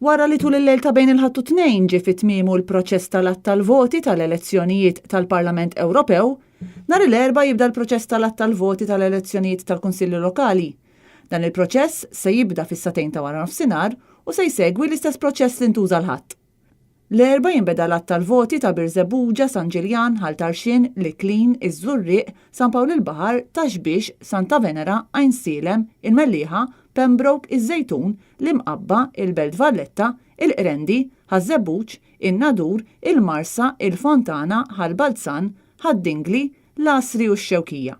Wara li tul il-lejl ta' bejn il-ħadd u tnejn ġie fit-tmiemu l-proċess tal-att tal-voti tal-elezzjonijiet tal-Parlament Ewropew, nhar l-erba' jibda l-proċess tal-att tal-voti tal-elezzjonijiet tal-Kunsilli Lokali. Dan il-proċess se jibda fis-satejn ta' wara nofsinhar u se jsegwi l-istess proċess li ntuża l-ħadd. L-erba' jinbeda l-att tal-voti ta' Birżebbuġa, San Ġiljan, Ħaltarxin, Liklin, Iż-Żurrieq, San Pawl il-Baħar, Taxbix, Santa Venera, Għajn Silem, il-Mellieħa, Pembroke, Iż-Żejtun, l-Imqabba, il-Belt Valletta, il-Qrendi, Ħażebbuġ, in-Nadur, il-Marsa, il-Fontana, Ħalbalzan, Ħaddingli, l-Asri u x-Xewkija.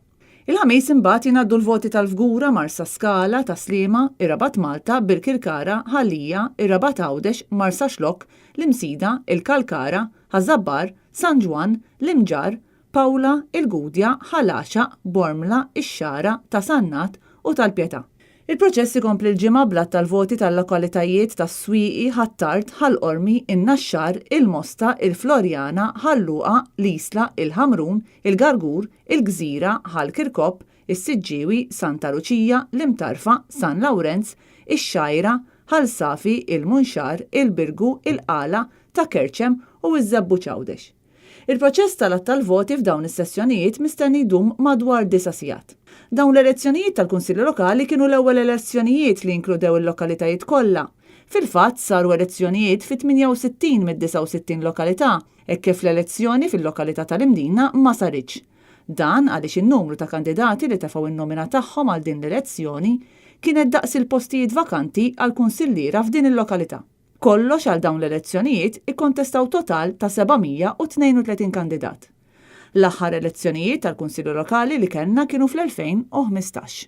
Il-ħamis imbagħad jingħaddu l-voti tal-Fgura, Marsa Skala, Taslima, ir-Rabat Malta, Birkirkara, Ħallija, ir-Rabat Għawdex, Marsa Xlokk, l-Imsida, il-Kalkara, Ħażabbar, San Ġwan, l-Imġar, Pawla, il-Gudja, Ħalaxa, Bormla, ix-Xara, ta' Sannat u tal-Pjetà. Il-proċess ikompli l-ġimgħa blat tal-voti tal-lokalitajiet tas-Swieqi, Ħattart, Ħalqormi, in-Naxxar, il-Mosta, il-Florjana, Ħalluqa, l-Isla, il-Ħamrun, il-Gargur, il-Gżira, Ħalkirkop, is-Siġġiewi, Santa Luċija, l-Imtarfa, San Lawrenz, ix-Xajra, Ħalsafi, il-Munxar, il-Birgu, il-Qala, ta' Kerċem u iż-Żebbuġ Għawdex. Il-proċess tal-att tal-voti f'dawn is-sessjonijiet mistenni jdum madwar 9 sigħat. Dawn l-elezzjonijiet tal-Kunsilli Lokali kienu l-ewwel elezzjonijiet li inkludew il-lokalitajiet kollha. Fil-fatt saru elezzjonijiet fi 68 mid-69 lokalità, hekk kif l-elezzjoni fil-lokalità tal-Imdina ma saritx. Dan għaliex in-numru ta' kandidati li tefgħu in-nomina tagħhom għal din l-elezzjoni kienet daqs il-postijiet vakanti għal kunsilliera f'din il-lokalità. Kollox għal dawn l-elezzjonijiet ikkontestaw total ta' 732 kandidat. L-aħħar elezzjonijiet tal-Kunsilli Lokali li kellna kienu fl-2015.